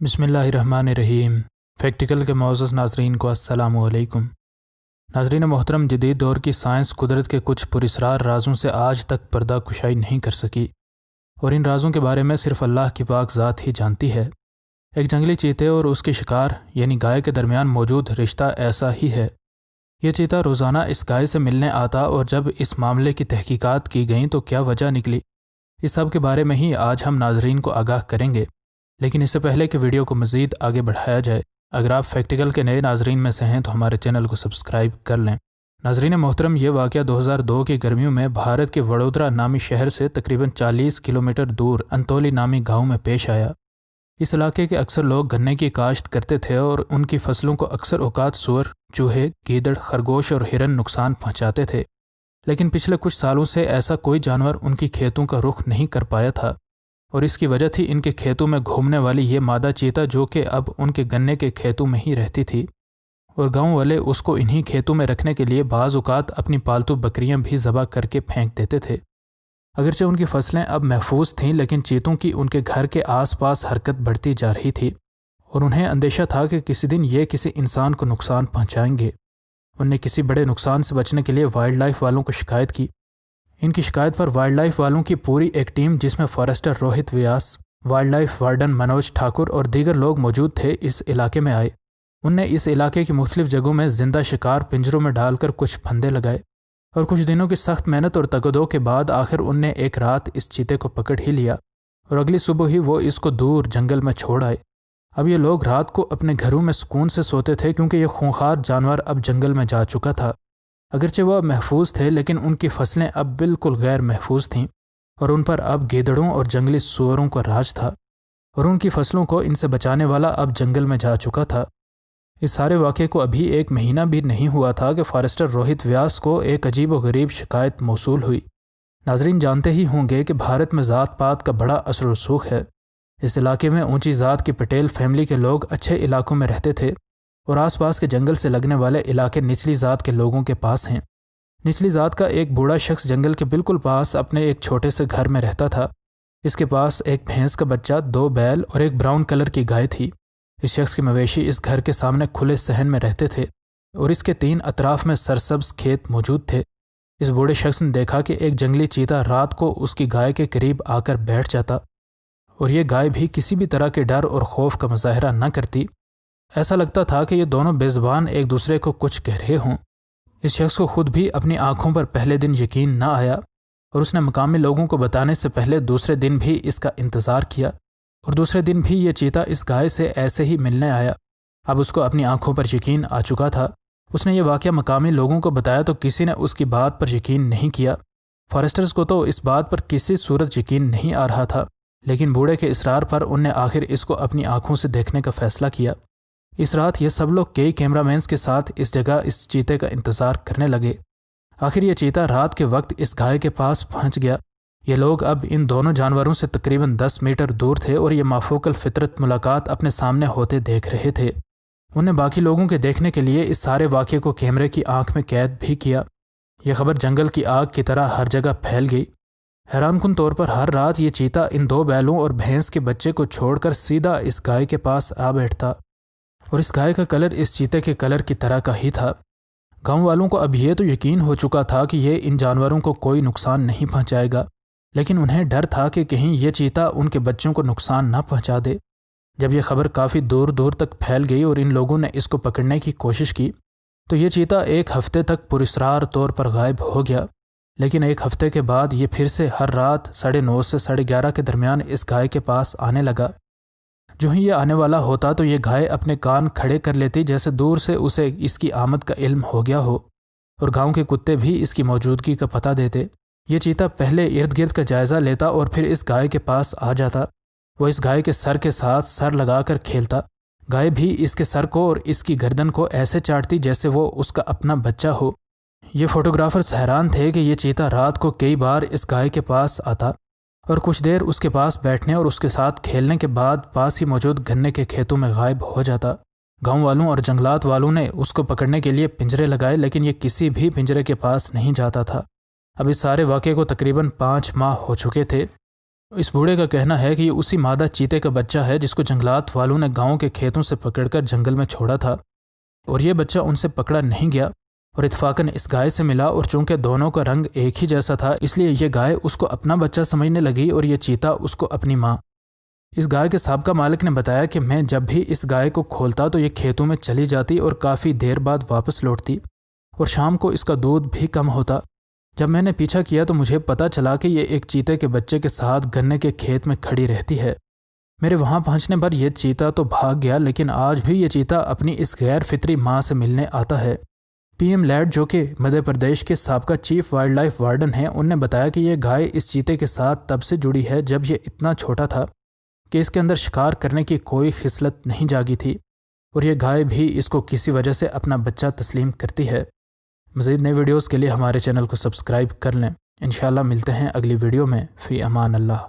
बिस्मिल्लाहिर्रहमानिर्रहीम। फैक्टिकल के मोअज़्ज़ज़ नाज़रीन को अस्सलामु अलैकुम। नाज़रीन मोहतरम, जदीद दौर की साइंस कुदरत के कुछ पुरस्रार राज़ों से आज तक पर्दा कुशाई नहीं कर सकी, और इन राज़ों के बारे में सिर्फ़ अल्लाह की पाक ज़ात ही जानती है। एक जंगली चीते और उसके शिकार यानी गाय के दरमियान मौजूद रिश्ता ऐसा ही है। यह चीता रोज़ाना इस गाय से मिलने आता, और जब इस मामले की तहकीकात की गई तो क्या वजह निकली, इस सब के बारे में ही आज हम नाज़रीन को आगाह करेंगे। लेकिन इससे पहले कि वीडियो को मज़ीद आगे बढ़ाया जाए, अगर आप फैक्टिकल के नए नाज़रीन में से हैं तो हमारे चैनल को सब्सक्राइब कर लें। नाज़रीन मोहतरम, ये वाक़या 2002 की गर्मियों में भारत के वडोदरा नामी शहर से तकरीबन 40 किलोमीटर दूर अंतोली नामी गांव में पेश आया। इस इलाके के अक्सर लोग गन्ने की काश्त करते थे, और उनकी फसलों को अक्सर औकात सूअर, चूहे, गीदड़, खरगोश और हिरन नुकसान पहुँचाते थे। लेकिन पिछले कुछ सालों से ऐसा कोई जानवर उनकी खेतों का रुख नहीं कर पाया था, और इसकी वजह थी इनके खेतों में घूमने वाली ये मादा चीता, जो कि अब उनके गन्ने के खेतों में ही रहती थी। और गांव वाले उसको इन्हीं खेतों में रखने के लिए बाज़ औक़ात अपनी पालतू बकरियां भी ज़बह करके फेंक देते थे। अगरचे उनकी फसलें अब महफूज थीं, लेकिन चीतों की उनके घर के आसपास हरकत बढ़ती जा रही थी, और उन्हें अंदेशा था कि किसी दिन ये किसी इंसान को नुकसान पहुँचाएंगे। उनने किसी बड़े नुकसान से बचने के लिए वाइल्ड लाइफ वालों को शिकायत की। इनकी शिकायत पर वाइल्ड लाइफ वालों की पूरी एक टीम, जिसमें forester Rohit Vyas, wildlife warden Manoj Thakur और दीगर लोग मौजूद थे, इस इलाके में आए। उनने इस इलाके की मुख्तलिफ जगहों में जिंदा शिकार पिंजरों में डालकर कुछ फंदे लगाए, और कुछ दिनों की सख्त मेहनत और तगदो के बाद आखिर उनने एक रात इस चीते को पकड़ ही लिया, और अगली सुबह ही वो इसको दूर जंगल में छोड़ आए। अब ये लोग रात को अपने घरों में सुकून से सोते थे, क्योंकि ये खूंखार जानवर अब जंगल में जा चुका था। अगरचे वह महफूज थे, लेकिन उनकी फसलें अब बिल्कुल गैर महफूज थीं, और उन पर अब गीदड़ों और जंगली सूअरों का राज था, और उनकी फसलों को इनसे बचाने वाला अब जंगल में जा चुका था। इस सारे वाक़े को अभी एक महीना भी नहीं हुआ था कि फॉरेस्टर रोहित व्यास को एक अजीब व गरीब शिकायत मौसूल हुई। नाजरीन जानते ही होंगे कि भारत में ज़ात पात का बड़ा असर रसूख है। इस इलाके में ऊंची ज़ात की पटेल फैमिली के लोग अच्छे इलाकों में रहते थे, और आसपास के जंगल से लगने वाले इलाके निचली ज़ात के लोगों के पास हैं। निचली ज़ात का एक बूढ़ा शख्स जंगल के बिल्कुल पास अपने एक छोटे से घर में रहता था। इसके पास एक भैंस का बच्चा, 2 बैल और एक ब्राउन कलर की गाय थी। इस शख्स के मवेशी इस घर के सामने खुले सहन में रहते थे, और इसके 3 अतराफ में सरसब्ज खेत मौजूद थे। इस बूढ़े शख्स ने देखा कि एक जंगली चीता रात को उसकी गाय के करीब आकर बैठ जाता, और ये गाय भी किसी भी तरह के डर और खौफ का मुजाहरा न करती। ऐसा लगता था कि ये दोनों बेज़बान एक दूसरे को कुछ कह रहे हों। इस शख्स को खुद भी अपनी आंखों पर पहले दिन यकीन न आया, और उसने मकामी लोगों को बताने से पहले दूसरे दिन भी इसका इंतज़ार किया, और दूसरे दिन भी ये चीता इस गाय से ऐसे ही मिलने आया। अब उसको अपनी आंखों पर यकीन आ चुका था। उसने ये वाक़या मकामी लोगों को बताया तो किसी ने उसकी बात पर यकीन नहीं किया। फॉरेस्टर्स को तो इस बात पर किसी सूरत यकीन नहीं आ रहा था, लेकिन बूढ़े के इसरार पर उनने आखिर इसको अपनी आंखों से देखने का फ़ैसला किया। इस रात ये सब लोग कई कैमरामैन्स के साथ इस जगह इस चीते का इंतज़ार करने लगे। आखिर ये चीता रात के वक्त इस गाय के पास पहुंच गया। ये लोग अब इन दोनों जानवरों से तकरीबन 10 मीटर दूर थे, और ये माफूकल फितरत मुलाकात अपने सामने होते देख रहे थे। उन्हें बाकी लोगों के देखने के लिए इस सारे वाक़े को कैमरे की आंख में कैद भी किया। यह खबर जंगल की आग की तरह हर जगह फैल गई। हैरानकुन तौर पर हर रात ये चीता इन 2 बैलों और भैंस के बच्चे को छोड़कर सीधा इस गाय के पास आ बैठता, और इस गाय का कलर इस चीते के कलर की तरह का ही था। गांव वालों को अब ये तो यकीन हो चुका था कि ये इन जानवरों को कोई नुकसान नहीं पहुंचाएगा, लेकिन उन्हें डर था कि कहीं ये चीता उनके बच्चों को नुकसान न पहुंचा दे। जब यह खबर काफ़ी दूर दूर तक फैल गई और इन लोगों ने इसको पकड़ने की कोशिश की, तो ये चीता एक हफ्ते तक पुरस्रार तौर पर गायब हो गया। लेकिन एक हफ्ते के बाद ये फिर से हर रात 9:30 से 11:30 के दरमियान इस गाय के पास आने लगा। जो ही ये आने वाला होता तो ये गाय अपने कान खड़े कर लेती, जैसे दूर से उसे इसकी आमद का इल्म हो गया हो, और गांव के कुत्ते भी इसकी मौजूदगी का पता देते। ये चीता पहले इर्द गिर्द का जायज़ा लेता और फिर इस गाय के पास आ जाता। वो इस गाय के सर के साथ सर लगाकर खेलता। गाय भी इसके सर को और इसकी गर्दन को ऐसे चाटती जैसे वो उसका अपना बच्चा हो। ये फोटोग्राफर्स हैरान थे कि ये चीता रात को कई बार इस गाय के पास आता, और कुछ देर उसके पास बैठने और उसके साथ खेलने के बाद पास ही मौजूद गन्ने के खेतों में गायब हो जाता। गांव वालों और जंगलात वालों ने उसको पकड़ने के लिए पिंजरे लगाए, लेकिन ये किसी भी पिंजरे के पास नहीं जाता था। अब इस सारे वाक़े को तकरीबन 5 माह हो चुके थे। اس بوڑھے کا کہنا ہے کہ یہ اسی مادہ چیتے کا بچہ ہے جس کو جنگلات والوں نے گاؤں کے کھیتوں سے پکڑ کر جنگل میں چھوڑا تھا، اور یہ بچہ ان سے پکڑا نہیں گیا اور اتفاقاً اس گائے سے ملا، اور چونکہ دونوں کا رنگ ایک ہی جیسا تھا اس لیے یہ گائے اس کو اپنا بچہ سمجھنے لگی اور یہ چیتا اس کو اپنی ماں۔ اس گائے کے سابقہ مالک نے بتایا کہ میں جب بھی اس گائے کو کھولتا تو یہ کھیتوں میں چلی جاتی اور کافی دیر بعد واپس لوٹتی، اور شام کو اس کا دودھ بھی کم ہوتا۔ جب میں نے پیچھا کیا تو مجھے پتہ چلا کہ یہ ایک چیتے کے بچے کے ساتھ گنے کے کھیت میں کھڑی رہتی ہے۔ میرے وہاں پہنچنے پر یہ چیتا تو بھاگ گیا، لیکن آج بھی یہ چیتا اپنی اس غیر فطری ماں سے ملنے آتا ہے۔ پی ایم لیڈ جو کہ مدھیہ پردیش کے سابقہ چیف وائلڈ لائف وارڈن ہیں، ان نے بتایا کہ یہ گائے اس چیتے کے ساتھ تب سے جڑی ہے جب یہ اتنا چھوٹا تھا کہ اس کے اندر شکار کرنے کی کوئی خصلت نہیں جاگی تھی، اور یہ گائے بھی اس کو کسی وجہ سے اپنا بچہ تسلیم کرتی ہے۔ مزید نئے ویڈیوز کے لیے ہمارے چینل کو سبسکرائب کر لیں۔ انشاءاللہ ملتے ہیں اگلی ویڈیو میں۔ فی امان اللہ۔